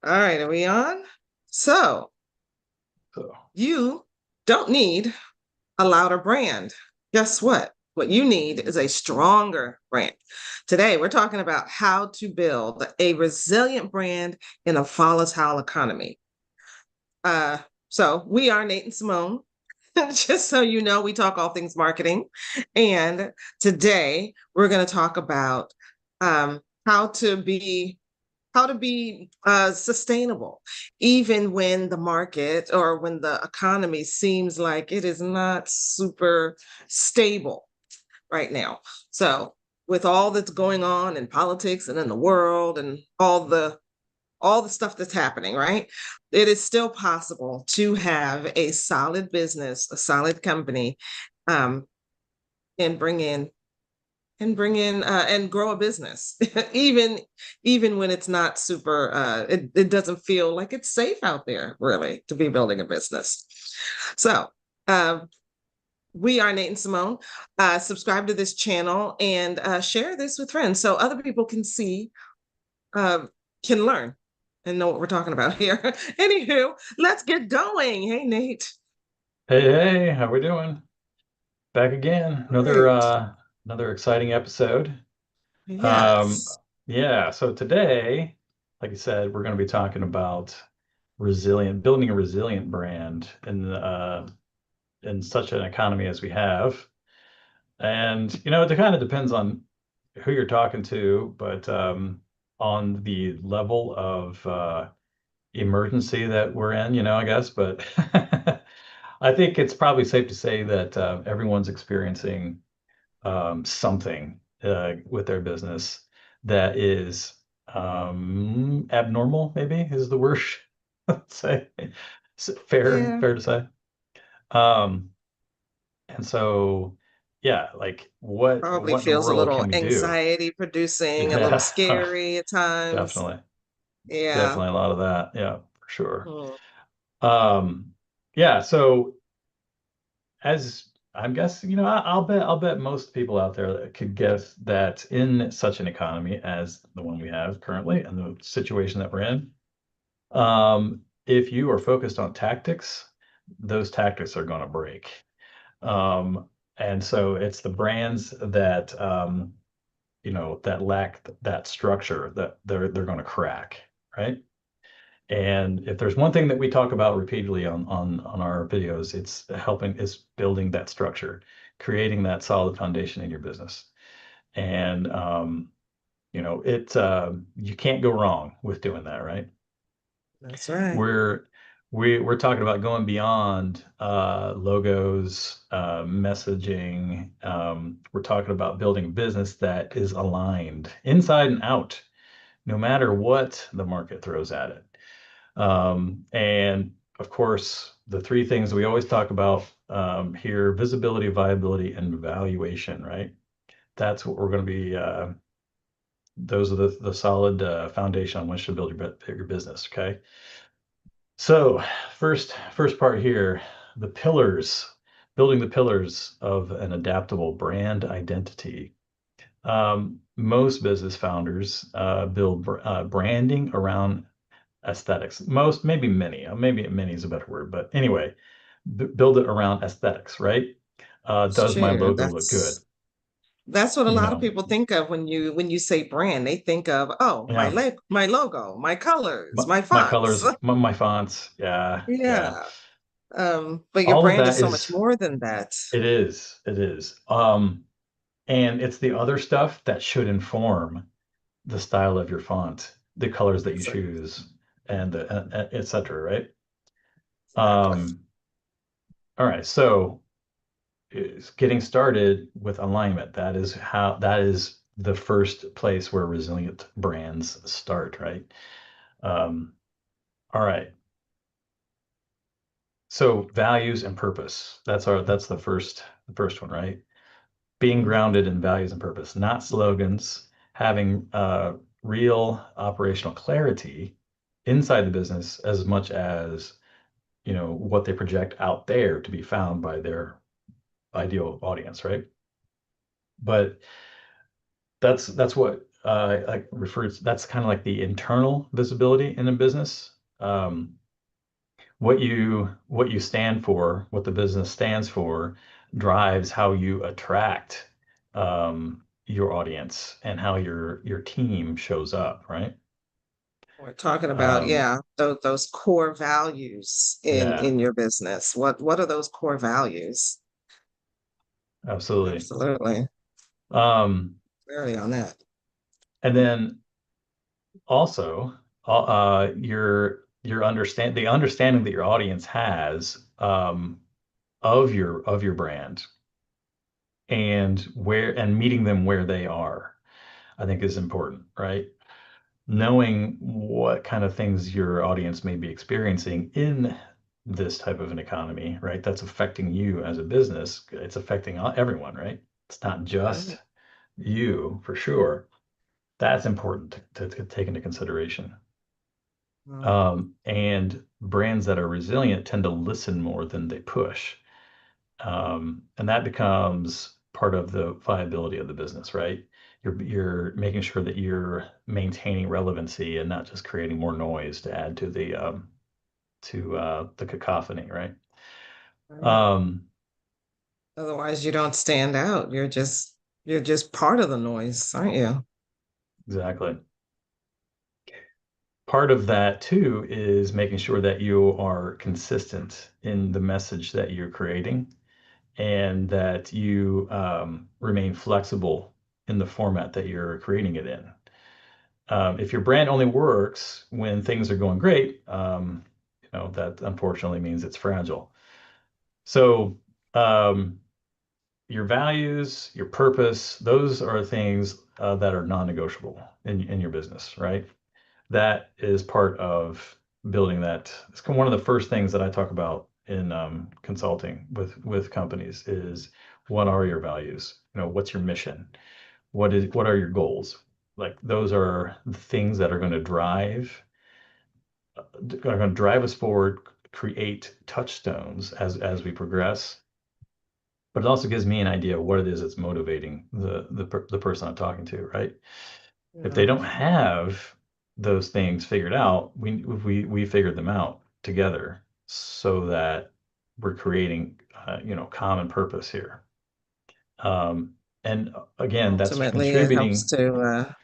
All right, are we on? So So, you don't need a louder brand. Guess what? What you need is a stronger brand. Today, we're talking about how to build a resilient brand in a volatile economy. Uh, so we are Nate and Simone. Just so you know, we talk all things marketing. And today we're going to talk about um, how to be sustainable, even when the market or when the economy seems like it is not super stable right now. So, with all that's going on in politics and in the world and all the stuff that's happening, right? It is still possible to have a solid business, a solid company, um, and and grow a business even when it's not super it doesn't feel like it's safe out there really to be building a business. So uh, we are Nate and Simone. Subscribe to this channel and share this with friends so other people can see, uh, can learn and know what we're talking about here. Anywho, let's get going. Hey, Nate. hey, hey, how we doing? Back again. All right. Another exciting episode. Um, Yes. yeah, so today, like you said, we're going to be talking about building a resilient brand in such an economy as we have. And it kind of depends on who you're talking to, but on the level of emergency that we're in, I guess, but I think it's probably safe to say that everyone's experiencing something with their business that is abnormal, maybe is the word I'd say. Fair, Yeah. fair to say. Um, and so, yeah, like Probably what in the feels a world little can we do? anxiety producing, a little Yeah, scary at times. definitely, Yeah. definitely a lot of that. Yeah, for sure. Mm. Um, yeah, so as I'm guessing, I'll bet most people out there that could guess that in such an economy as the one we have currently and the situation that we're in, if you are focused on tactics, those tactics are going to break. And so it's the brands that that lack that structure that they're going to crack, right? And if there's one thing that we talk about repeatedly on our videos, it's building that structure, creating that solid foundation in your business. And you can't go wrong with doing that, right? That's right. We're we're talking about going beyond logos, messaging. We're talking about building a business that is aligned inside and out, no matter what the market throws at it. And of course, the three things we always talk about here: visibility, viability, and valuation, right? That's what we're going to be, those are the solid foundation on which to build your business. Okay. So first part here, the pillars, building the pillars of an adaptable brand identity. Most business founders build branding around aesthetics. Most, maybe many is a better word, but anyway, build it around aesthetics, right? It's Does my true. logo look good? That's what a You lot of know, people think of when you say brand. They think of, oh, yeah, my logo, my colors, my my fonts. colors, my fonts, yeah, yeah. Yeah. But your All of brand that is so much is, more than that. it is. And it's the other stuff that should inform the style of your font, the colors that you Exactly. choose, and et cetera, right? Exactly. Um, all right, so is getting started with alignment. That is the first place where resilient brands start, right? Um, all right. So values and purpose. That's the first one, right? Being grounded in values and purpose, not slogans, having real operational clarity inside the business as much as what they project out there to be found by their ideal audience, right? But that's what like refers, that's kind of like the internal visibility in a business. What you stand for, what the business stands for, drives how you attract your audience and how your team shows up, right? We're talking about, Um, yeah, those core values yeah, in your business. What are those core values? absolutely. Absolutely. Um, Clearly on that. and then also, the understanding that your audience has of your brand and meeting them where they are, I think is important, right? Knowing what kind of things your audience may be experiencing in this type of an economy, right? That's affecting you as a business. It's affecting everyone, right? It's not just Right. you for sure. That's important to take into consideration. Well, And brands that are resilient tend to listen more than they push. And that becomes part of the viability of the business, right? You're making sure that you're maintaining relevancy and not just creating more noise to add to the cacophony, right? right. Um, Otherwise, you don't stand out. You're just part of the noise, aren't you? exactly. Part of that too is making sure that you are consistent in the message that you're creating and that you remain flexible in the format that you're creating it in. If your brand only works when things are going great, that unfortunately means it's fragile. So, um, your values, your purpose, those are things that are non-negotiable in your business, right? That is part of building that. It's one of the first things that I talk about in consulting with companies is what are your values? What's your mission? What are your goals? Like those are the things that are going to drive us forward, create touchstones as we progress. But it also gives me an idea of what it is that's motivating the person I'm talking to, right? If they Yeah. don't have those things figured out, we figured them out together so that we're creating common purpose here. And again, that's Ultimately, it helps contributing. to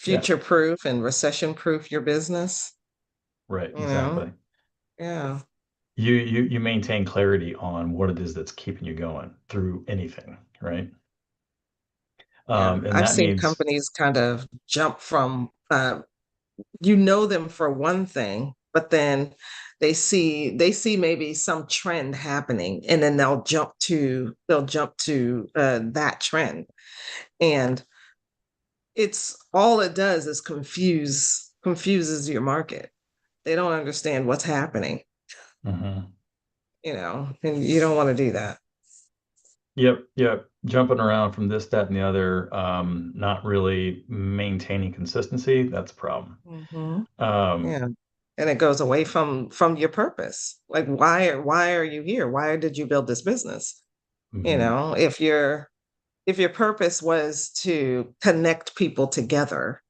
Yeah, future proof and recession proof your business. right, You know, exactly. yeah, You maintain clarity on what it is that's keeping you going through anything, right? yeah. And I've that seen means companies kind of jump from, you know them for one thing, but then they see maybe some trend happening, and then they'll jump to that trend, and it's all it does is confuses your market. They don't understand what's happening, mhm. and you don't want to do that. Yep, yep. Jumping around from this, that, and the other, not really maintaining consistency, that's a problem. Hmm. Um, Yeah. And it goes away from your purpose. Like, why are you here? Why did you build this business? mhm, If your purpose was to connect people together,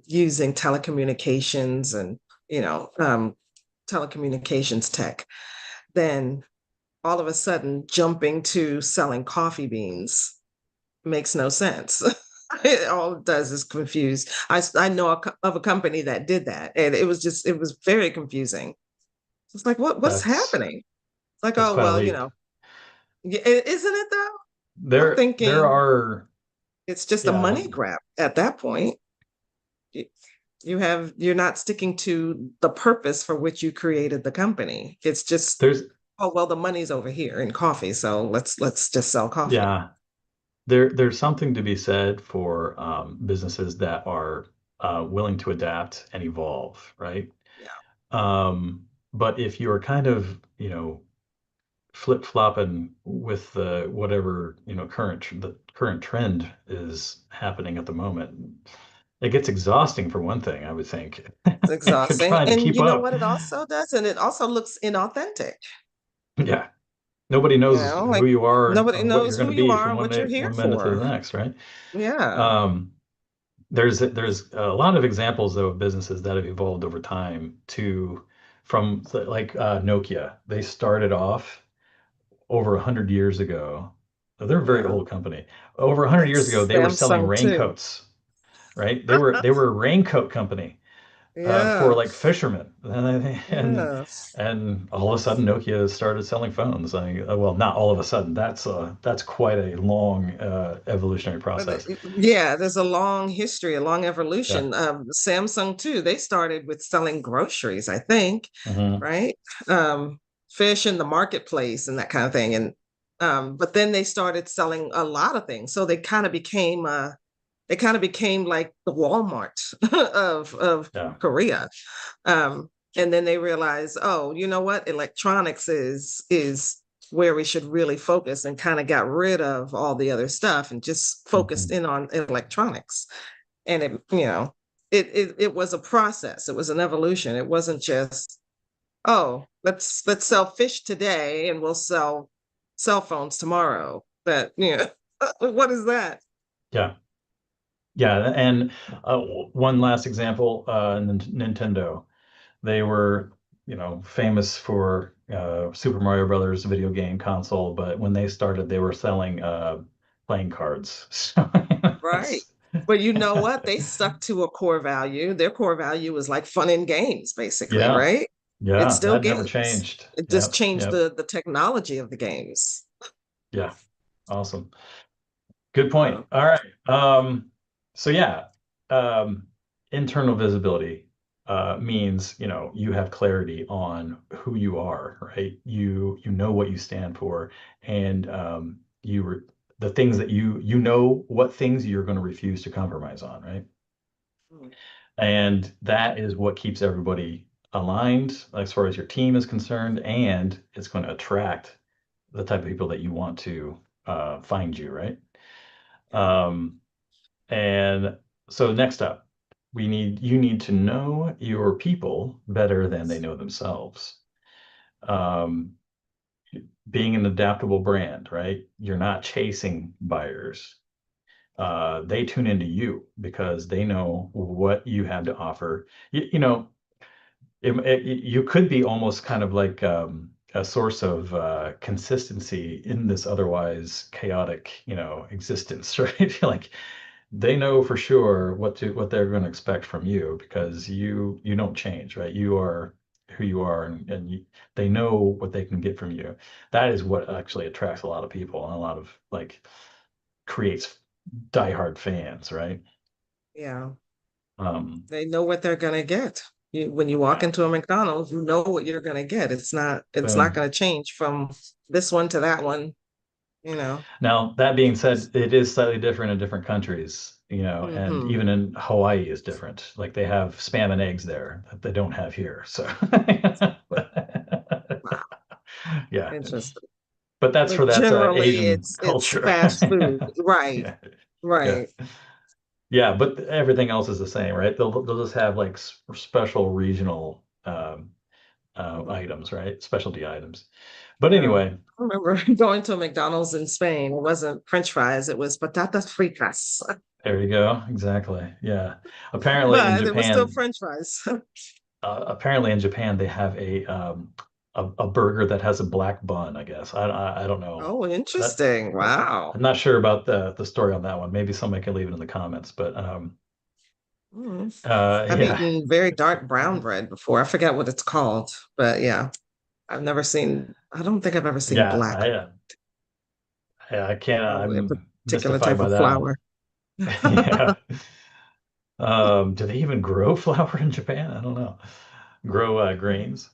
using telecommunications and you know um, telecommunications tech, then all of a sudden jumping to selling coffee beans makes no sense. All it does is confuse. I know of a company that did that, and it was very confusing. It's like, what's that's happening? It's like, that's oh quite a well, leap. isn't it though? I'm There thinking are, it's just a yeah, money grab at that point. You, you're not sticking to the purpose for which you created the company. It's just, there's, oh well, the money's over here in coffee, so let's just sell coffee. yeah, there's something to be said for businesses that are willing to adapt and evolve, right? Yeah, But if you're kind of, flip-flopping with the whatever the current trend is happening at the moment, it gets exhausting for one thing, I would think. it's If you're exhausting, trying to and keep you know up. what it also does, and it also looks inauthentic. Yeah, nobody knows Like who you are nobody or what you're knows going who to you be are from and one what you're minute here one minute to for. the next, right? Yeah. um there's a lot of examples though of businesses that have evolved over time to from like Nokia. They started off over 100 years ago. They're a very Yeah. old company. Over 100 years ago, That's they were selling Samsung too. raincoats, right? They were a raincoat company for Yeah. like fishermen, Yes. and all of a sudden Nokia started selling phones. I mean, well, not all of a sudden. That's quite a long evolutionary process. Yeah, there's a long history, a long Yeah. evolution. Samsung too. They started with selling groceries, I think, Hmm. right? Fish in the marketplace and that kind of thing. And but then they started selling a lot of things. So they kind of became like the Walmart of Yeah. Korea. Um, and then they realized, oh, you know what? Electronics is where we should really focus, and kind of got rid of all the other stuff and just focused Hmm. in on electronics. And it was a process. It was an evolution. It wasn't just, oh, let's sell fish today and we'll sell cell phones tomorrow. But what is that? Yeah. Yeah. And one last example, Nintendo. They were, famous for Super Mario Brothers video game console, but when they started, they were selling playing cards. So Right. it's But you know what? They stuck to a core value. Their core value is like fun and games, basically, yeah, right? It's yeah, still that never games. changed. It just Yep, changed yep, the technology of the games. yeah, awesome. Good Uh, point. All right. So yeah, um, internal visibility means, you have clarity on who you are, right? You know what you stand for, and the things that you know what things you're going to refuse to compromise on, right? mm, And that is what keeps everybody aligned as far as your team is concerned, and it's going to attract the type of people that you want to find you, right? yeah. Um, And so next up, you need to know your people better than they know themselves. Um, Being an adaptable brand, right? You're not chasing buyers. They tune into you because they know what you have to offer. You could be almost kind of like a source of consistency in this otherwise chaotic, existence, right? Like they know for sure what they're going to expect from you because you don't change, right? You are who you are, and they know what they can get from you. That is what actually attracts a lot of people and a lot of like creates diehard fans, right? Yeah. Um, They know what they're gonna get. When you walk yeah. into a McDonald's, you know what you're gonna get. It's not Boom. gonna change from this one to that one, you know. Now, that being said, it is slightly different in different countries, and Hmm. even in Hawaii is different. Like they have spam and eggs there that they don't have here. So, Wow, yeah. interesting. But But that's generally Asian it's culture. fast food. Right, Yeah. Yeah. right. Yeah, but everything else is the same, right? They'll just have like special regional Mhm. items, right? Specialty items. But Yeah. anyway, I remember going to a McDonald's in Spain. It wasn't French fries, it was patatas fritas. there you go. Exactly. Yeah. Apparently in But it was still Japan, French fries. they have a burger that has a black bun, I guess. I don't know. Oh, That interesting. Wow. I'm not sure about the story on that one. Maybe somebody can leave it in the comments, but Mm. I've yeah. eaten very dark brown bread before. I forget what it's called, but yeah, I don't think I've ever seen Yeah, black I can't. or a I'm particular mystified type by of that one. flour. Yeah. Do they even grow flour in Japan? I don't know. Grow grains.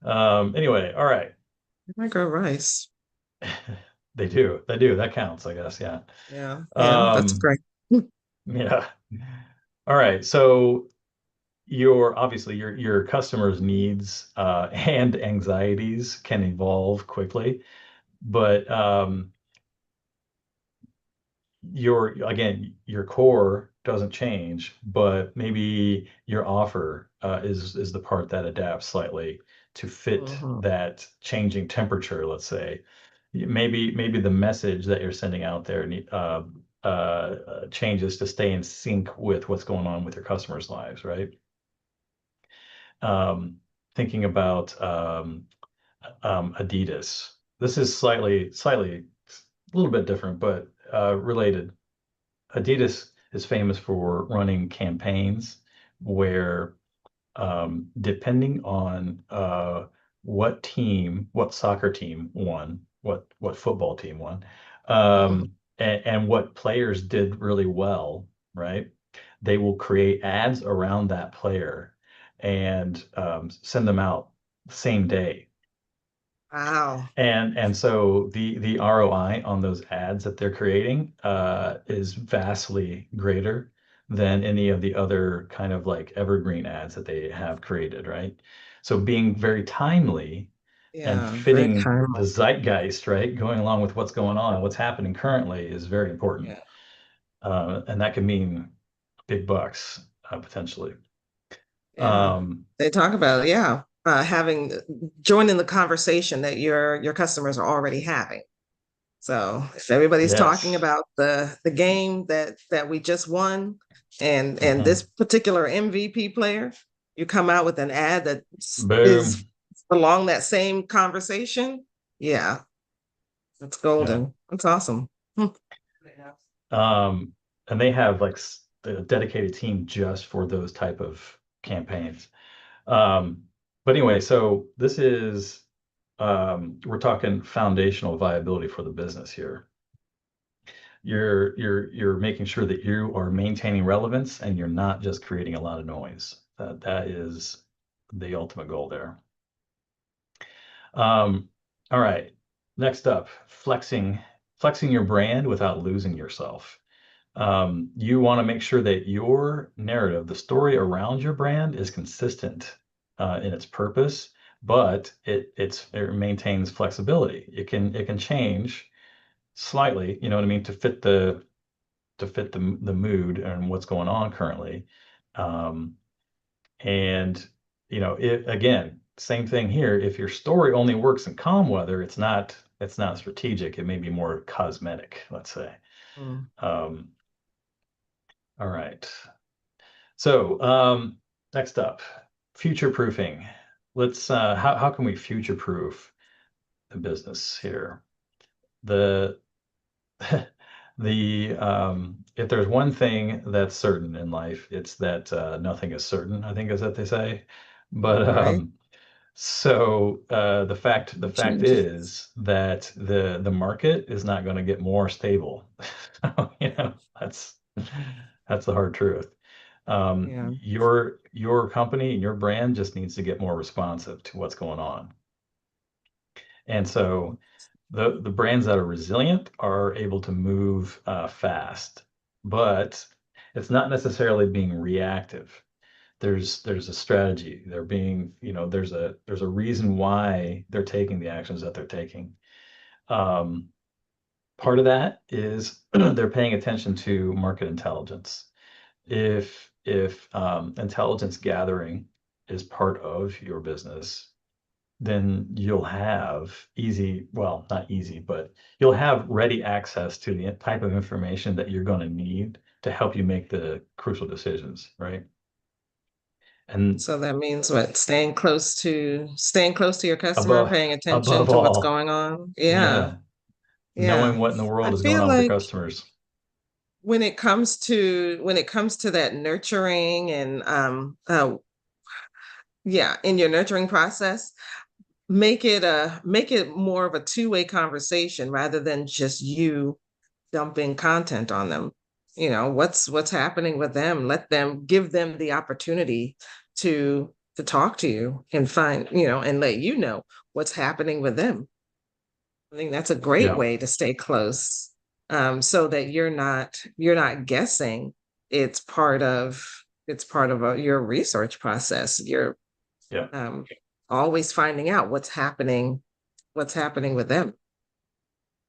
Anyway, all right. Micro rice. They do. They do. That counts, I guess. Yeah. Yeah, yeah, that's Um, great. yeah. All right. So obviously your customers' needs and anxieties can evolve quickly, but your core doesn't change, but maybe your offer is the part that adapts slightly to fit Mhm. that changing temperature, let's say. Maybe the message that you're sending out there changes to stay in sync with what's going on with your customers' lives, right? Um, Thinking about Adidas. This is slightly a little bit different, but related. Adidas is famous for running campaigns where, depending on what soccer team won, what football team won, Mhm. and what players did really well, right? They will create ads around that player and send them out the same day. Wow. And so the ROI on those ads that they're creating is vastly greater than any of the other kind of like evergreen ads that they have created, right? So being very timely and Yeah, very fitting the timely. zeitgeist, right? Going along with what's going on and what's happening currently is very important. Yeah. And that can mean big bucks potentially. Yeah. Um, They talk about, yeah, having joining the conversation that your customers are already having. So if everybody's talking yes. about the game that we just won and this Mhm. particular MVP player, you come out with an ad that is Boom. along that same conversation. Yeah, it's Yeah. golden. It's awesome. Hmm. Um, and they have like a dedicated team just for those type of campaigns. Um, but anyway, so this is we're talking foundational viability for the business here. You're making sure that you are maintaining relevance and you're not just creating a lot of noise. That is the ultimate goal there. Um, all right. Next up, flexing your brand without losing yourself. You want to make sure that your narrative, the story around your brand, is consistent in its purpose, but it maintains flexibility. It can change slightly, you know what I mean, to fit the mood and what's going on currently. Um, and it again, same thing here. If your story only works in calm weather, it's not strategic. It may be more cosmetic, let's say. Mm. Um, all right. So, next up, future proofing. Let's how can we future proof the business here? The the if there's one thing that's certain in life, it's that nothing is certain, I think is what they say. But Right. the fact Changes. is that the market is not going to get more stable. So, that's the hard truth. Yeah. Your company and your brand just needs to get more responsive to what's going on. And so the brands that are resilient are able to move fast, but it's not necessarily being reactive. There's a strategy. There's a reason why they're taking the actions that they're taking. Um, Part of that is they're paying attention to market intelligence. If intelligence gathering is part of your business, then you'll have easy, well, not easy, but you'll have ready access to the type of information that you're going to need to help you make the crucial decisions, right? And So that means what? Staying close to your customer, above paying attention above to what's all, going on. Yeah. yeah, knowing Yeah. what in the I world is going feel on with your like customers. when it comes to that nurturing and yeah, in your nurturing process, make it more of a two-way conversation rather than just you dumping content on them. What's happening with them. Give them the opportunity to talk to you and and let you know what's happening with them. I think that's a great Yeah, way to stay close, so that you're not guessing. It's part of your research process. You're yeah. um, always finding out what's happening with them.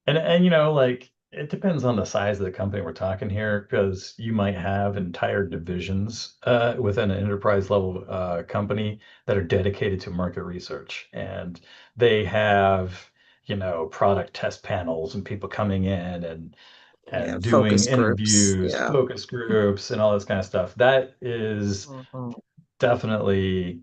And like it depends on the size of the company we're talking here, because you might have entire divisions within an enterprise level company that are dedicated to market research, and they have product test panels and people coming in and Yeah, and doing focus groups. interviews, Yeah. focus groups, and all this kind of stuff. That is Mhm. definitely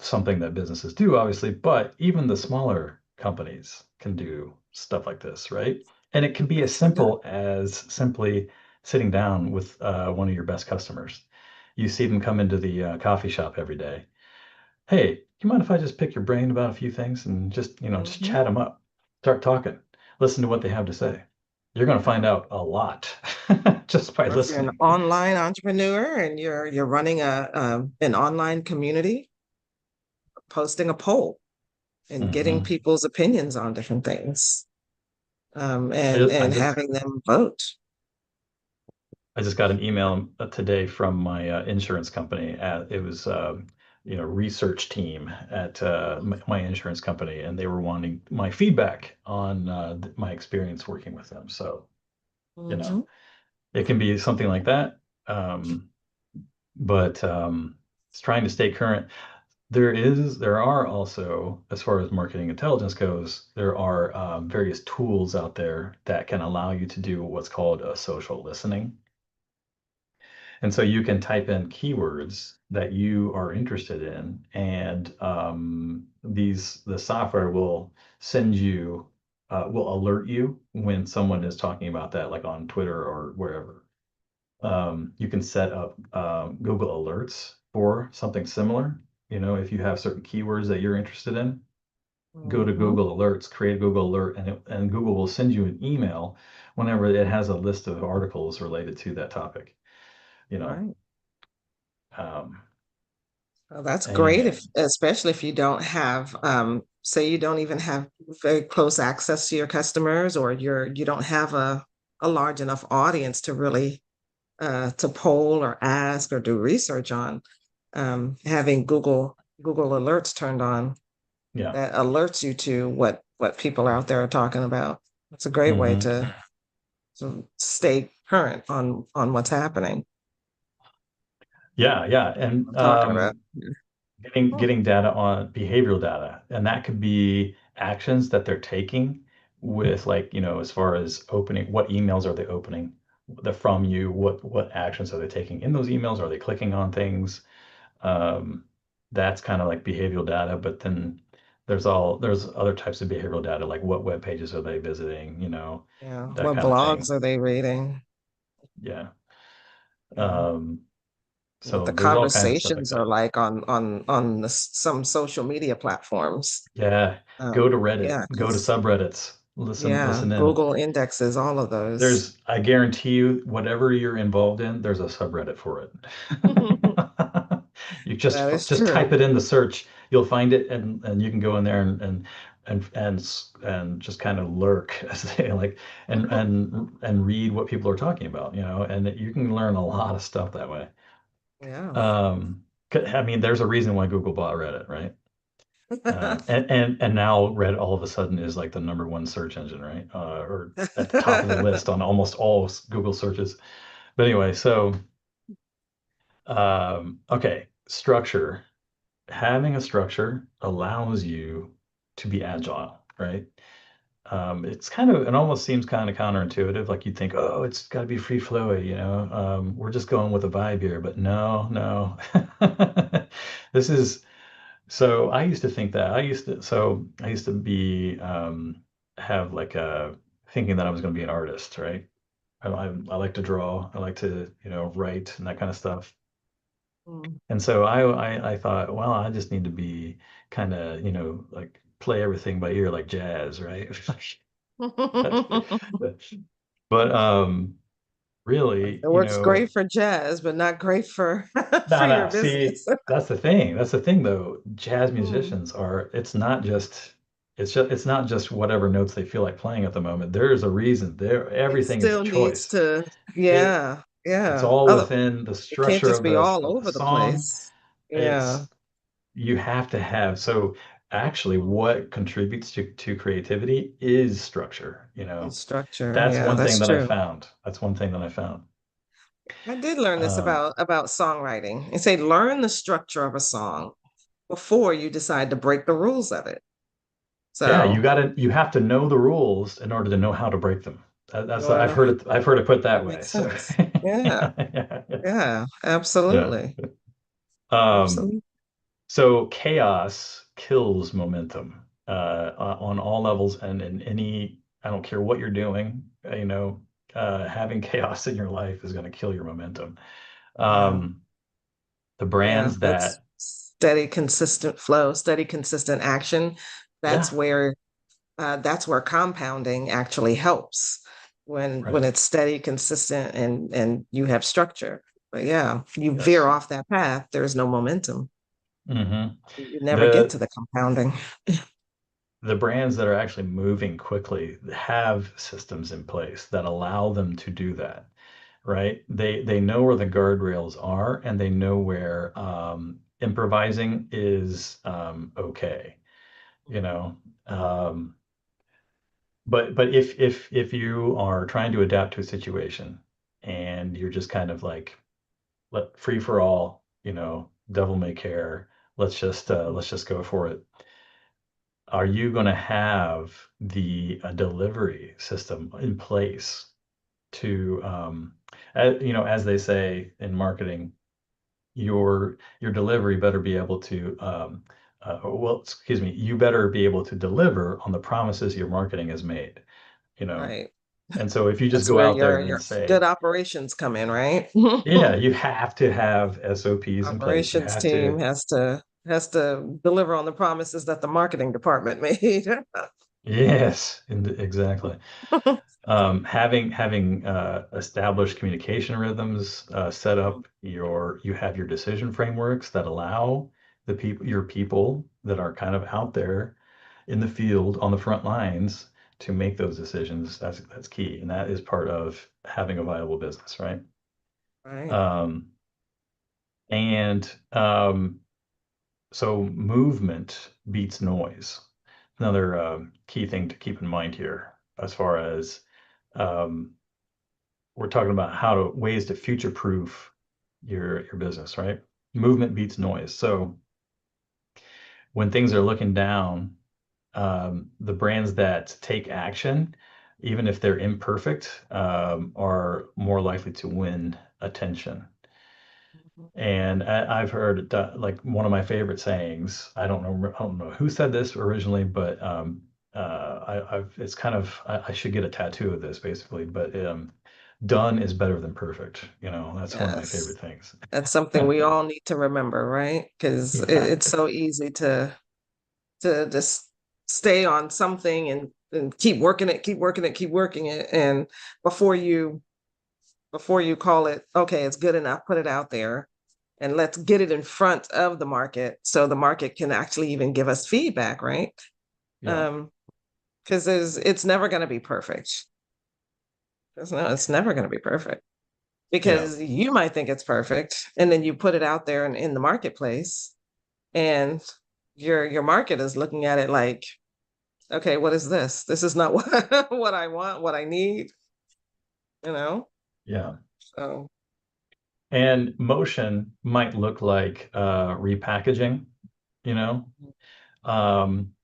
something that businesses do, obviously, but even the smaller companies can do stuff like this, right? And it can be as Yes, they do. simple as simply sitting down with one of your best customers. You see them come into the coffee shop every day. Hey, do you mind if I just pick your brain about a few things and just, just Mhm. chat them up, start talking, listen to what they have to say. You're going to Yeah. find out a lot just by Or if you're an listening. online entrepreneur and you're running an online community, posting a poll and getting Mhm. people's opinions on different things, I and just, I and just having them vote. I just got an email today from my insurance company. It was research team at my insurance company, and they were wanting my feedback on my experience working with them. So you know, Mhm. it can be something like that. Um, but it's trying to stay current. There are also, as far as marketing intelligence goes, there are various tools out there that can allow you to do what's called a social listening. And so you can type in keywords that you are interested in, and the software will send you, will alert you when someone is talking about that, like on Twitter or wherever. You can set up Google Alerts for something similar. If you have certain keywords that you're interested in, go to Mhm. Google Alerts, create a Google Alert, and Google will send you an email whenever it has a list of articles related to that topic. You know, Right. um, Well, that's great if, and especially if you don't have, say you don't even have very close access to your customers, or you don't have a large enough audience to really to poll or ask or do research on. Having Google Alerts turned on yeah. that alerts you to what people out there are talking about. It's a great way Hmm. to stay current on what's happening, Yeah, yeah, and I'm talking about. Hmm. getting data on behavioral data, and that could be actions that they're taking with, like, as far as opening, what emails are they opening from you, what actions are they taking in those emails, are they clicking on things? um, that's kind of like behavioral data, but then there's other types of behavioral data, like what web pages are they visiting, Yeah. that What kind of blogs thing. are they reading? Yeah. Yeah. um, What so the there's all kinds of stuff like conversations are that. like on some social media platforms. Yeah, go to Reddit, Yeah, go to 'cause subreddits, yeah, listen in. Google indexes all of those. I guarantee you, whatever you're involved in, there's a subreddit for it. You That is just true. type it in the search, you'll find it, and you can go in there and just kind of lurk, as they like, and read what people are talking about, and you can learn a lot of stuff that way. Yeah. Um, I mean, there's a reason why Google bought Reddit, right? And now Reddit all of a sudden is like the number one search engine, right? Or at the top of the list on almost all Google searches. But anyway, so okay, structure. Having a structure allows you to be agile, right? It almost seems kind of counterintuitive. Like you'd think, oh, it's got to be free flowy, we're just going with a vibe here. But no, no. This is So I used to think that I used to be have like a thinking that I was going to be an artist, right? I like to draw, I like to write and that kind of stuff. Mm. And so I thought, well, I just need to be kind of like play everything by ear like jazz, right? But but really, It works great for jazz, but not great for no, for your no. See, business. that's the thing. That's the thing, though. Jazz Mm. musicians are, it's not just whatever notes they feel like playing at the moment. There is a reason. It Everything is a still needs choice. to, It yeah, it's yeah. all Other, within the it can't structure just of be all the over the song. place. Yeah, It's You have to have, so actually mm. what contributes to creativity is structure, It's structure. That's Yeah, one thing that's that I true. found. That's one thing that I found. I did learn this Um, about songwriting. It say learn the structure of a song before you decide to break the rules of it. yeah, So you have to know the rules in order to know how to break them. That's Well, I've heard it put that that way. makes So sense. Yeah, yeah, yeah, yeah. absolutely. Um, Absolutely. so chaos kills momentum on all levels and in any. I don't care what you're doing. Having chaos in your life is going to kill your momentum. Yeah. Um, the Yeah, brands that's that, steady, consistent flow, steady, consistent action. That's yeah, where compounding actually helps when right, it's steady, consistent, and you have structure. But yeah, you veer yes. off that path, there's no momentum. hmm You never get to The the compounding. the brands that are actually moving quickly have systems in place that allow them to do that, right? They know where the guardrails are and they know where improvising is okay, you know. Um, but if you are trying to adapt to a situation and you're just kind of like let free for all, devil may care, let's just go for it. Are you going to have the delivery system in place to as they say in marketing, your delivery better be able to well, excuse me, you better be able to deliver on the promises your marketing has made, you know. Right. And so if you just That's go where out there your and good say, operations come in, right? yeah, you have to have SOPs in place. You Operations have team to, has to deliver on the promises that the marketing department made. yes, exactly. Having established communication rhythms, set up you have your decision frameworks that allow your people that are kind of out there in the field on the front lines to make those decisions. That's key, and that is part of having a viable business, right? Right. Um, and So movement beats noise. Another key thing to keep in mind here, as far as um, we're talking about ways to future proof your business, right? Movement beats noise. So when things are looking down, the brands that take action, even if they're imperfect, are more likely to win attention. And I've heard like one of my favorite sayings. I don't know who said this originally, but it's kind of I should get a tattoo of this basically. But done is better than perfect. That's one of my Yes. favorite things. That's something we all need to remember, right? Because Yeah. it's so easy to just stay on something and keep working it, keep working it, keep working it. And before you before you call it, okay, it's good enough, put it out there and let's get it in front of the market so the market can actually even give us feedback, right? Yeah. Um, because it's never going to be perfect. It's never going to be perfect Yeah. because you might think it's perfect and then you put it out there in the marketplace and your market is looking at it like, okay, what is this? This is not what what I want, what I need, you know? Yeah. So And motion might look like repackaging, you know. Um,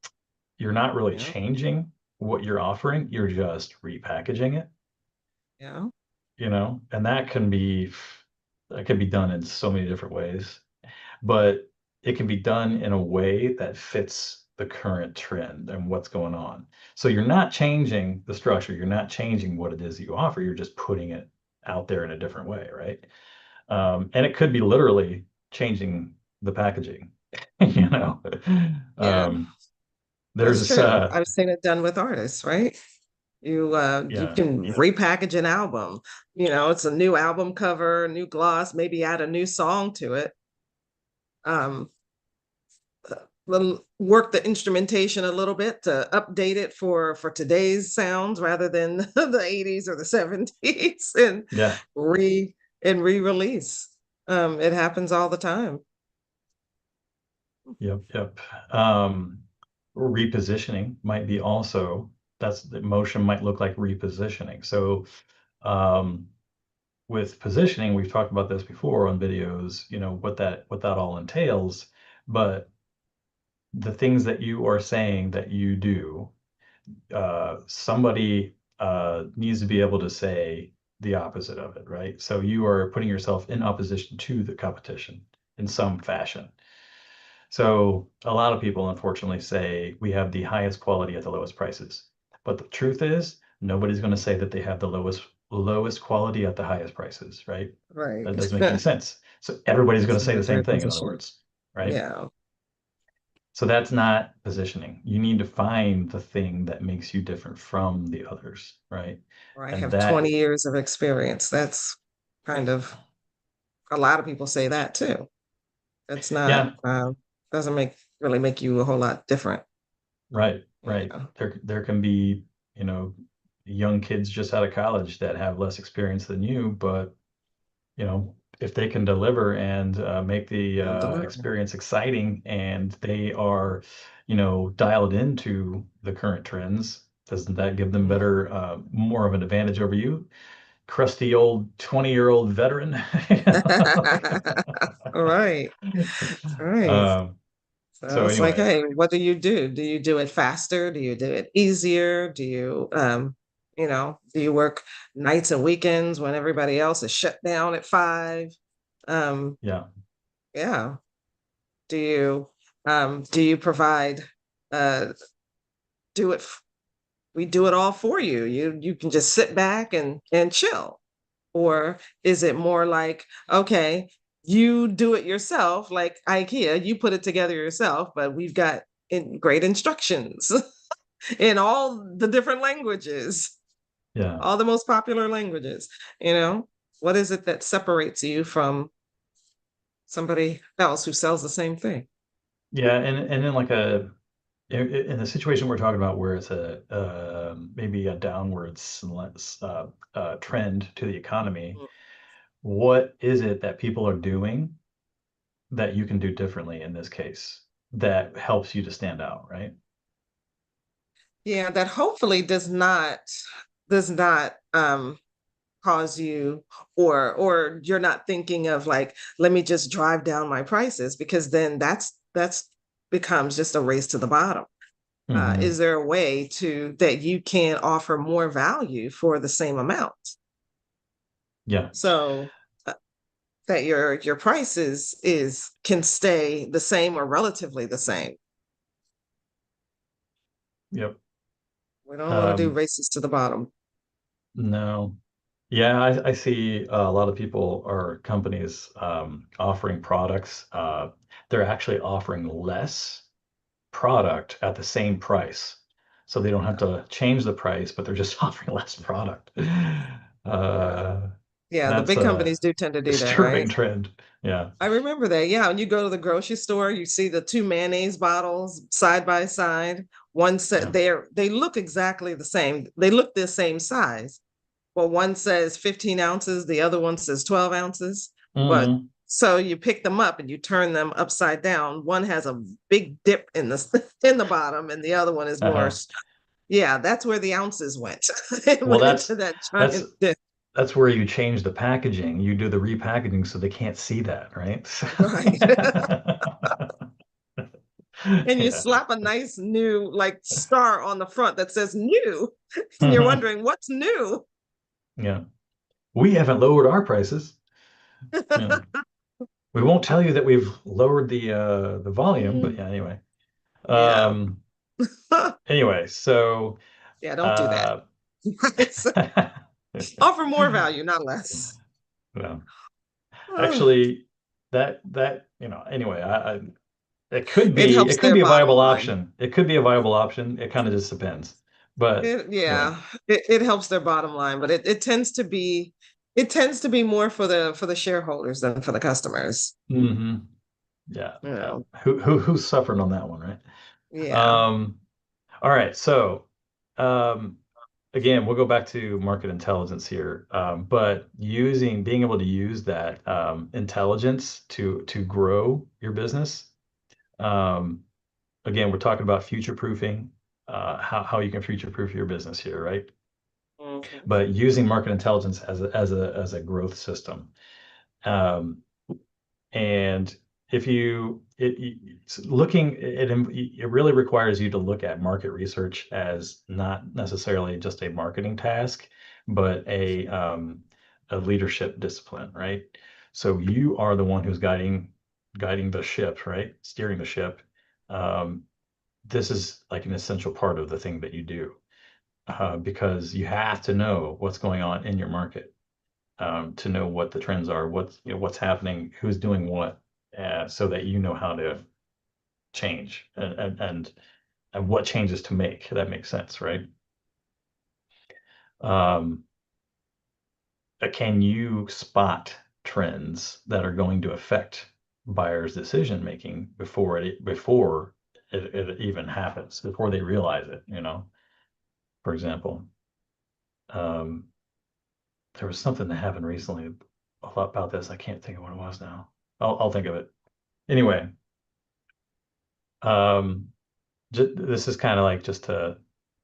you're not really yeah, changing what you're offering, you're just repackaging it, yeah, and that can be done in so many different ways, but it can be done in a way that fits the current trend and what's going on. So you're not changing the structure, you're not changing what it is that you offer, you're just putting it out there in a different way, right? And it could be literally changing the packaging, you know. yeah. Um, there's That's this, true. I've seen it done with artists, right? You yeah, can repackage an album. It's a new album cover, new gloss, maybe add a new song to it. Um, work the instrumentation a little bit to update it for today's sounds rather than the 80s or the 70s and yeah, re-release. It happens all the time. yep. Um, Repositioning might be also that's the motion might look like repositioning. So um, with positioning, we've talked about this before on videos, what that all entails, but the things that you are saying that you do, somebody needs to be able to say the opposite of it, right? So you are putting yourself in opposition to the competition in some fashion. So a lot of people unfortunately say we have the highest quality at the lowest prices. But the truth is, nobody's going to say that they have the lowest quality at the highest prices, right? Right. That doesn't make any sense. So everybody's going It's to say not a the same great thing, in other position. words, right? Yeah. So that's not positioning. You need to find the thing that makes you different from the others, right? Or I And have that, 20 years of experience. That's kind of a lot of people say that too. It's not yeah, doesn't really make you a whole lot different. right, right. Yeah. There can be, you know, young kids just out of college that have less experience than you, but if they can deliver and make the They'll deliver. experience exciting and they are, dialed into the current trends, doesn't that give them Mhm. better, more of an advantage over you? Crusty old 20-year-old veteran. Right. Right. Um, So so it's like, anyway, hey, what do you do? Do you do it faster? Do you do it easier? Do you work nights and weekends when everybody else is shut down at 5? Um, yeah, yeah. Do you provide uh do it f- we do it all for you. You can just sit back and chill. Or is it more like, okay, you do it yourself, like IKEA, you put it together yourself, but we've got great instructions in all the different languages, yeah, all the most popular languages, you know? What is it that separates you from somebody else who sells the same thing? yeah, and then like in the situation we're talking about where it's a maybe a downwards trend to the economy, what is it that people are doing that you can do differently in this case that helps you to stand out, right? Yeah, that hopefully does not cause you, or you're not thinking of like, let me just drive down my prices, because then that's becomes just a race to the bottom. Hmm. Is there a way to that you can offer more value for the same amount, Yeah. so that your prices is can stay the same or relatively the same? Yep. We don't want to do Um, races to the bottom. no. Yeah, I see a lot of people or companies offering products. They're actually offering less product at the same price. So they don't have Yeah, to change the price, but they're just offering less product. yeah, Uh, yeah, the that's big a companies do tend to do that, right? disturbing trend. Yeah. I remember that. Yeah, when you go to the grocery store, you see the two mayonnaise bottles side by side. One set Yeah. they look exactly the same. They look the same size. Well, one says 15 ounces, the other one says 12 ounces. But Hmm. so you pick them up and you turn them upside down. One has a big dip in the in the bottom, and the other one is more. Uh-huh. Yeah, that's where the ounces went. It Well, went into that that's giant dip. that's where you change the packaging. You do the repackaging so they can't see that, right? Right. And you Yeah. slap a nice new like star on the front that says new, and you're Hmm. wondering what's new. Yeah. We haven't lowered our prices. Yeah. We won't tell you that we've lowered the volume, but yeah, anyway. Yeah. Um anyway, so Yeah, don't do that. uh Offer more value, not less. well, Uh, actually anyway, I it could it be helps it could their be a bottom viable line. option. It could be a viable option. It kind of just depends. But anyway. Yeah, it helps their bottom line, but it tends to be more for the shareholders than for the customers. Hmm. Yeah, You yeah. know, Who's suffering on that one, right? yeah. Um, all right. So, um, again, we'll go back to market intelligence here, but being able to use that intelligence to grow your business. Um, Again, we're talking about future proofing, how you can future proof your business here, right? Mhm. But using market intelligence as a growth system. Um, and if you it's looking it really requires you to look at market research as not necessarily just a marketing task, but a leadership discipline, right? So you are the one who's guiding the ship, right? Steering the ship. Um, this is like an essential part of the thing that you do, because you have to know what's going on in your market, to know what the trends are, what's happening, who's doing what, so that you know how to change, and what changes to make. That makes sense, right? Um, can you spot trends that are going to affect buyers' decision making before it even happens, before they realize it? For example, um, there was something that happened recently a lot about this. I can't think of what it was now. I'll think of it. Anyway, um, this is kind of like, just to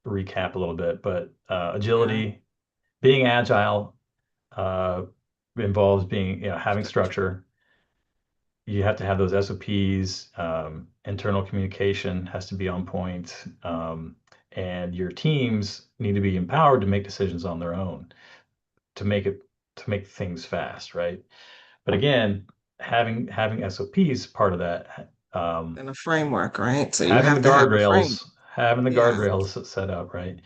recap a little bit, but Yeah. agility, being agile, uh, involves being, having structure. You have to have those SOPs. Internal communication has to be on point, and your teams need to be empowered to make decisions on their own, to make it to make things fast, right? But again, having SOPs part of that. In a framework, right? So you Having the have to have a frame. Yeah. guardrails set up, right?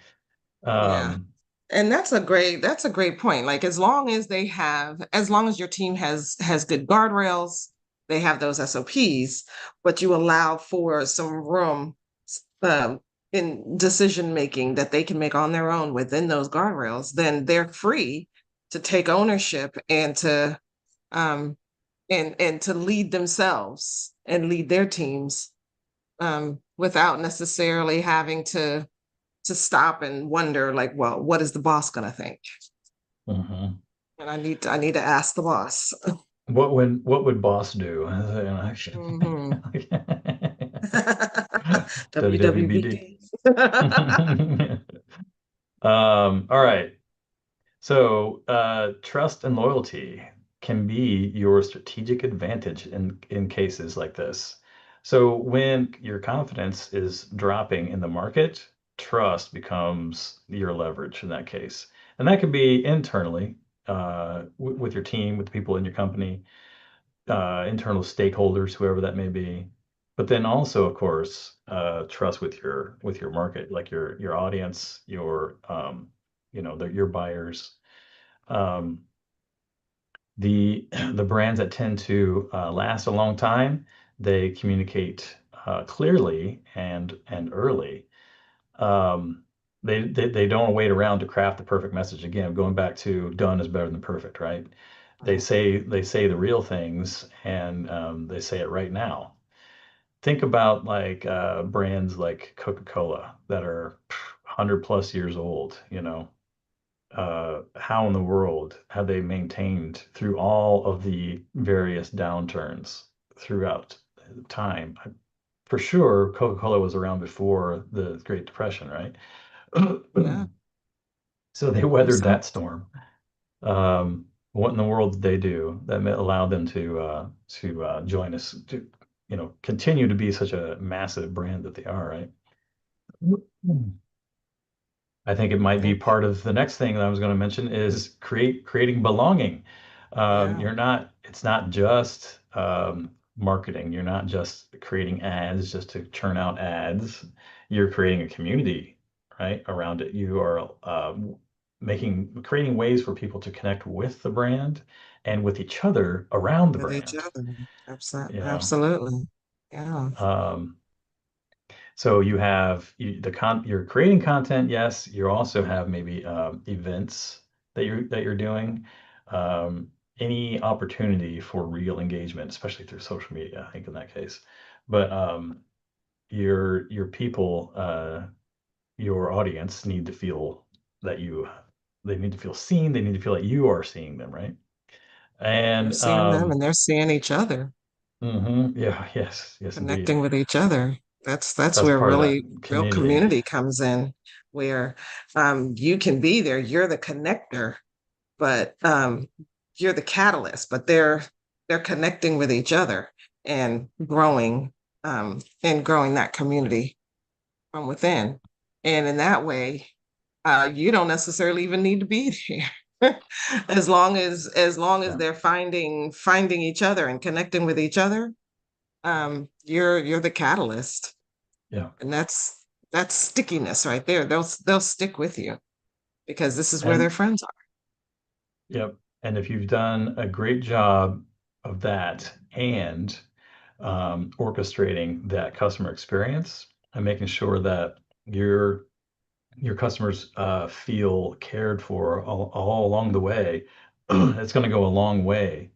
Yeah. Um, And that's a great point. Like as long as your team has good guardrails, they have those SOPs, but you allow for some room um, in decision making that they can make on their own within those guardrails, then they're free to take ownership um and to lead themselves and lead their teams without necessarily having to stop and wonder like, well, what is the boss going to think? mhm. And I need to ask the boss. What would boss do? Mhm. WWBD. WWBD. All right. So, trust and loyalty can be your strategic advantage in cases like this. So, when your confidence is dropping in the market, trust becomes your leverage in that case. And that could be internally, with your team, with the people in your company, internal stakeholders, whoever that may be. But then also, of course, trust with your market, like your audience, your buyers. Um, the brands that tend to last a long time, they communicate clearly and early. Um, they don't wait around to craft the perfect message. Again, going back to done is better than perfect, right? They say the real things, and they say it right now. Think about like brands like Coca-Cola that are 100 plus years old. How in the world have they maintained through all of the various downturns throughout time? For sure, Coca-Cola was around before the Great Depression, right? Yeah, So they makes weathered that sense. storm. What in the world did they do that allowed them to join us, to continue to be such a massive brand that they are, right? I think it might be Thank part of the next thing that I was going to mention is creating belonging. Yeah, It's not just marketing. You're not just creating ads just to churn out ads. You're creating a community, right, around it. You are creating ways for people to connect with the brand and with each other around the with each brand. other. You know, Absolutely. Yeah. um, so you have you're creating content, yes. You also have maybe events that you're doing. Any opportunity for real engagement, especially through social media, I think in that case. But your people, your audience need to feel that they need to feel seen. They need to feel like you are seeing them, right? You're And seeing them and they're seeing each other, yeah, yes, yes, indeed. connecting with each other. That's That's where part of that really real community. community comes in, where you can be there, you're the connector, but you're the catalyst, but they're connecting with each other. and growing that community from within. And in that way, you don't necessarily even need to be there. As long as Yeah. they're finding each other and connecting with each other, you're the catalyst. Yeah. And that's stickiness right there. They'll stick with you because this is where their And friends are. yep. And if you've done a great job of that and orchestrating that customer experience and making sure that your your customers feel cared for all along the way, it's going to go a long way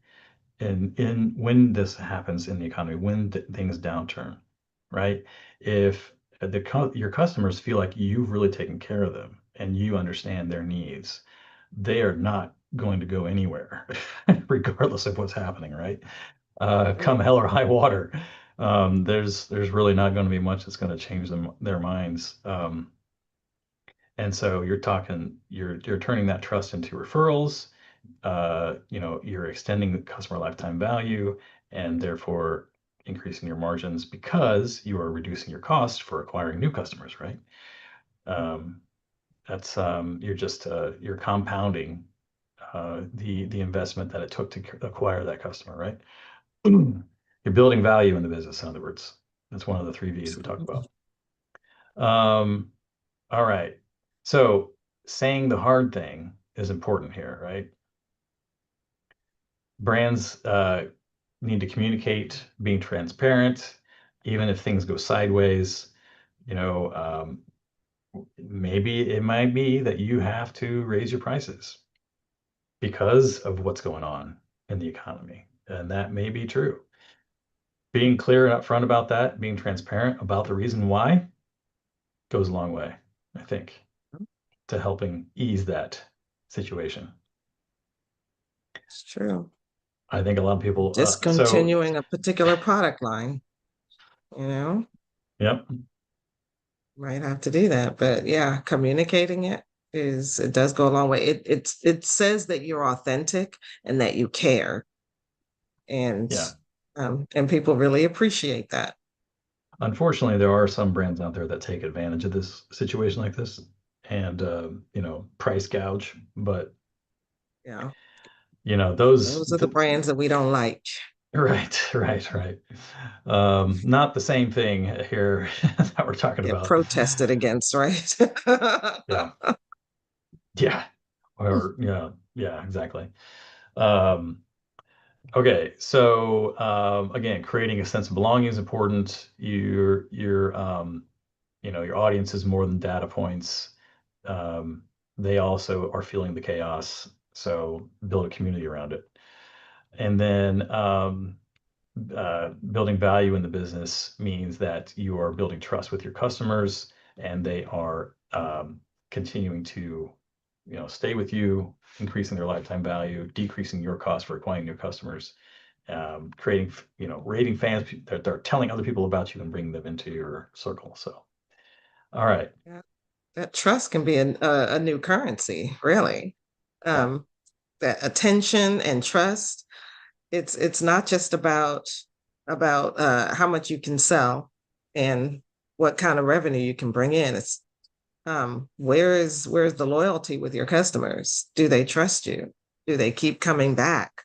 in when this happens in the economy, when things downturn, right? If your customers feel like you've really taken care of them and you understand their needs, they are not going to go anywhere, regardless of what's happening, right? Come hell or high water, there's really not going to be much that's going to change their minds. And so you're turning that trust into referrals. You're extending the customer lifetime value and therefore increasing your margins because you are reducing your cost for acquiring new customers, right? Um, that's you're compounding the investment that it took to acquire that customer, right? You're building value in the business, in other words. That's one of the three V's we talk Absolutely. about. Um, all right. So saying the hard thing is important here, right? Brands need to communicate, being transparent, even if things go sideways. You know, maybe it might be that you have to raise your prices because of what's going on in the economy, and that may be true. Being clear and upfront about that, being transparent about the reason why goes a long way, I think, to helping ease that situation. It's true. I think a lot of people, Discontinuing a particular product line, you know, yep, might have to do that. But yeah, communicating it does go a long way. It says that you're authentic and that you care, and yeah. and people really appreciate that. Unfortunately, there are some brands out there that take advantage of this situation like this and, price gouge. But, Yeah, those, those are the brands that we don't like. right, right, right. Not the same thing here that we're talking Get about. protested against, right? Yeah, yeah, or yeah, yeah, exactly. Um, okay, so again, creating a sense of belonging is important. Your audience is more than data points. Um, they also are feeling the chaos, so build a community around it. And then building value in the business means that you are building trust with your customers, and they are continuing to, stay with you, increasing their lifetime value, decreasing your cost for acquiring new customers, creating, rating fans that are telling other people about you and bringing them into your circle. So, all right, Yeah, that trust can be a new currency, really. yeah, Um, that attention and trust. It's not just about how much you can sell and what kind of revenue you can bring in. It's where's the loyalty with your customers? Do they trust you? Do they keep coming back?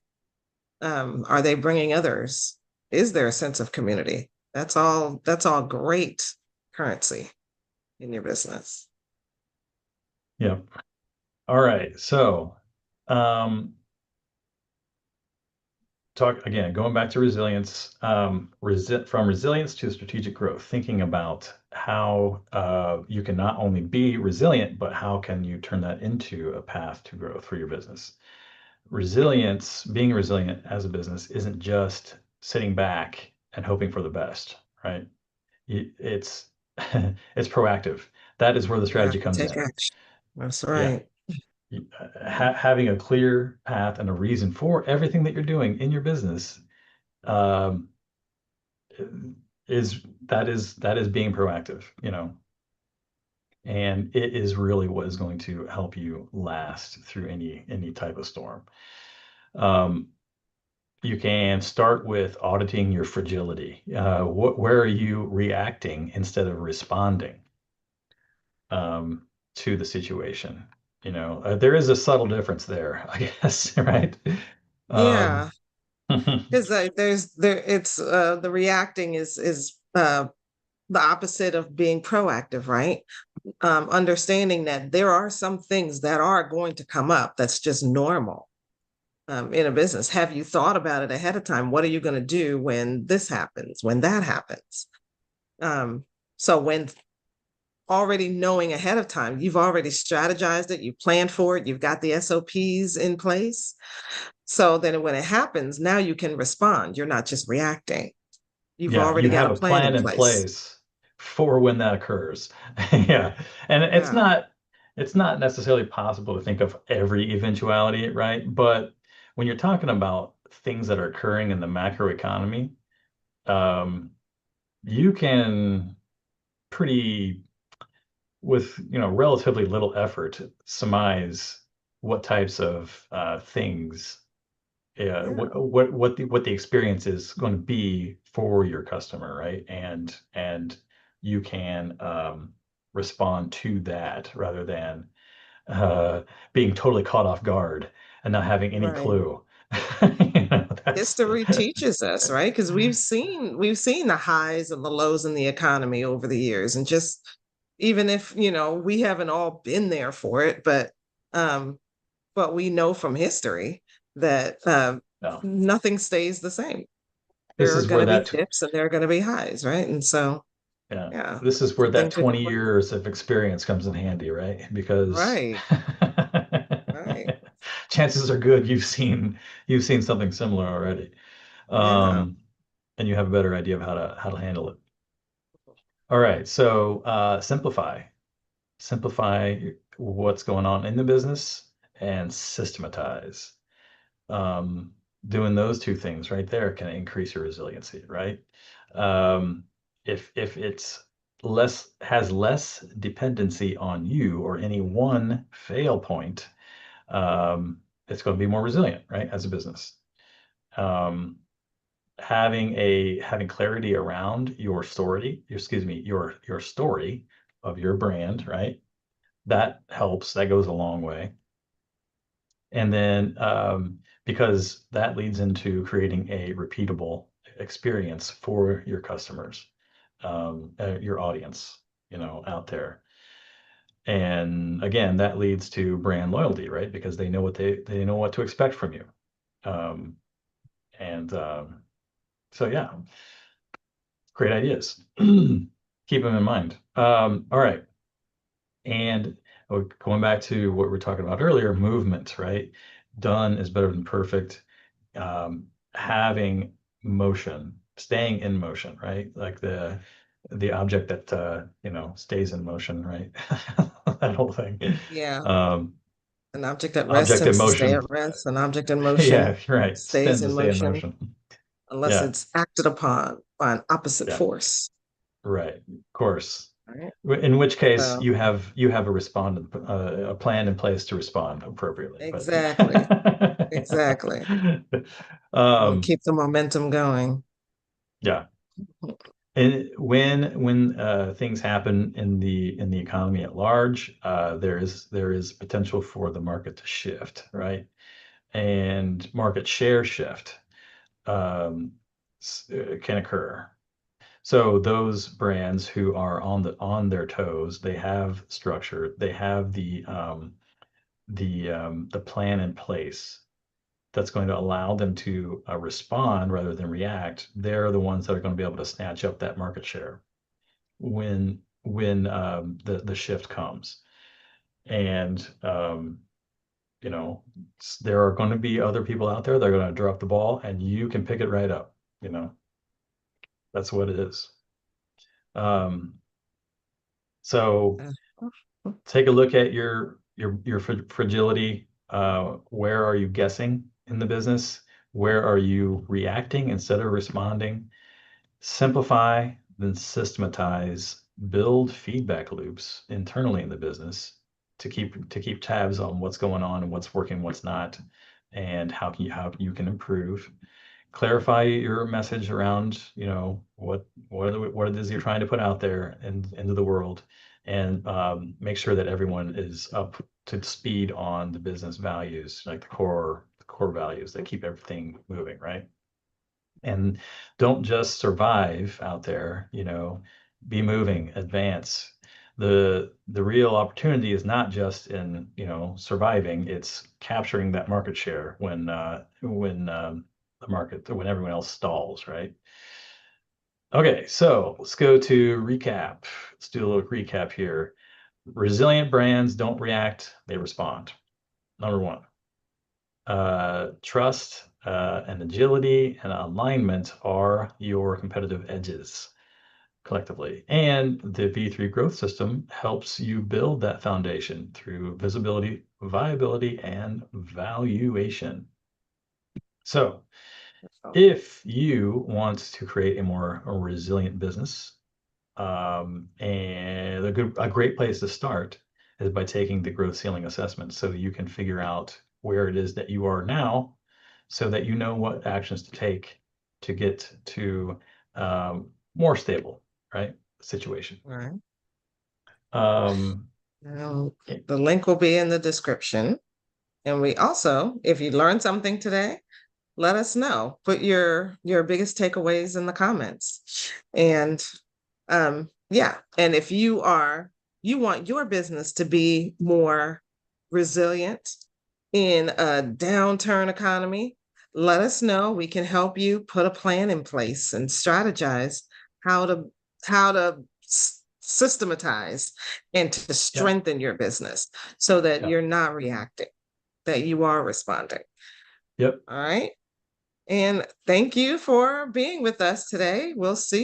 Are they bringing others? Is there a sense of community? That's all great currency in your business. yeah. All right. So, um, talk again, going back to resilience, from resilience to strategic growth, thinking about how you can not only be resilient, but how can you turn that into a path to growth for your business. Resilience, being resilient as a business, isn't just sitting back and hoping for the best, right? It's it's proactive. That is where the You have strategy to comes take in. action. That's Yeah, right. having a clear path and a reason for everything that you're doing in your business um, is being proactive, and it is really what is going to help you last through any type of storm. Um, You can start with auditing your fragility. Where are you reacting instead of responding um, to the situation? There is a subtle difference there, I guess, right? Um, Yeah, because it's the reacting is the opposite of being proactive, right? Understanding that there are some things that are going to come up that's just normal in a business. Have you thought about it ahead of time? What are you going to do when this happens, when that happens? Um, so when already knowing ahead of time, you've already strategized it, you planned for it, you've got the SOPs in place. So then when it happens, now you can respond. You're not just reacting. You've Yeah, already you got have a a plan plan in in place. place for when that occurs. Yeah. And Yeah. it's not necessarily possible to think of every eventuality, right? But when you're talking about things that are occurring in the macroeconomy, um, you can pretty with, relatively little effort surmise what types of things Yeah. what the experience is going to be for your customer, right? And you can respond to that rather than uh, being totally caught off guard and not having any Right. clue. That's History teaches us, right? Because we've seen the highs and the lows in the economy over the years, and just even if we haven't all been there for it, um, but we know from history that no. nothing stays the same. This There are is going where to be that dips and there are going to be highs, right? And so, Yeah, yeah, this is where that something to 20 consider. years of experience comes in handy, right? Because Right, right, chances are good you've seen something similar already. yeah, Um, and you have a better idea of how to handle it. All right, so simplify what's going on in the business and systematize. Um, Doing those two things right there can increase your resiliency, right? Um, if it's less dependency on you or any one fail point, it's going to be more resilient, right, as a business. Um, having clarity around your story, excuse me, your story of your brand, right? That helps. That goes a long way. And then because that leads into creating a repeatable experience for your customers, your audience, out there. And again, that leads to brand loyalty, right? Because they know what to expect from you. Um, and so yeah, great ideas. Keep them in mind. All right. And going back to what we were talking about earlier, movement, right? Done is better than perfect. Having motion, staying in motion, right? Like the object that stays in motion, right? That whole thing. yeah. Um, An object at rest Object in tends to stay at motion. rest. An object in motion Yeah, right. stays Tends to in stay in motion motion. unless Yeah, it's acted upon by an opposite yeah, force. right. Of course. Right. In which case So you have a plan in place to respond appropriately. But exactly, exactly. We'll um, keep the momentum going. yeah. And when things happen in the economy at large, there is potential for the market to shift, right? And market share shift um, can occur. So those brands who are on their toes, they have structure, they have the plan in place that's going to allow them to respond rather than react. They're the ones that are going to be able to snatch up that market share when the shift comes. And you know, there are going to be other people out there that are going to drop the ball, and you can pick it right up. You know, that's what it is. Um, so take a look at your fragility. Where are you guessing in the business? Where are you reacting instead of responding? Simplify, then systematize, build feedback loops internally in the business to keep tabs on what's going on and what's working, what's not, and how you can improve. clarify your message around, what it is you're trying to put out there and into the world, and make sure that everyone is up to speed on the business values, like the core values that keep everything moving, right? And don't just survive out there, be moving, advance. The real opportunity is not just in, surviving, it's capturing that market share when everyone else stalls, right? Okay, so let's go to recap. Let's do a little recap here. Resilient brands don't react, they respond. Number one. Trust and agility and alignment are your competitive edges collectively. And the V3 growth system helps you build that foundation through visibility, viability, and valuation. So, if you want to create a more resilient business, and a great place to start is by taking the growth ceiling assessment so you can figure out where it is that you are now so that you know what actions to take to get to more stable, right? Situation. All right. Um, Now, the link will be in the description. And we also, if you learned something today, let us know. Put your biggest takeaways in the comments. And yeah, and if you want your business to be more resilient in a downturn economy, let us know. We can help you put a plan in place and strategize how to systematize and to yeah, strengthen your business so that yeah, you're not reacting, that you are responding. yep. All right. And thank you for being with us today. We'll see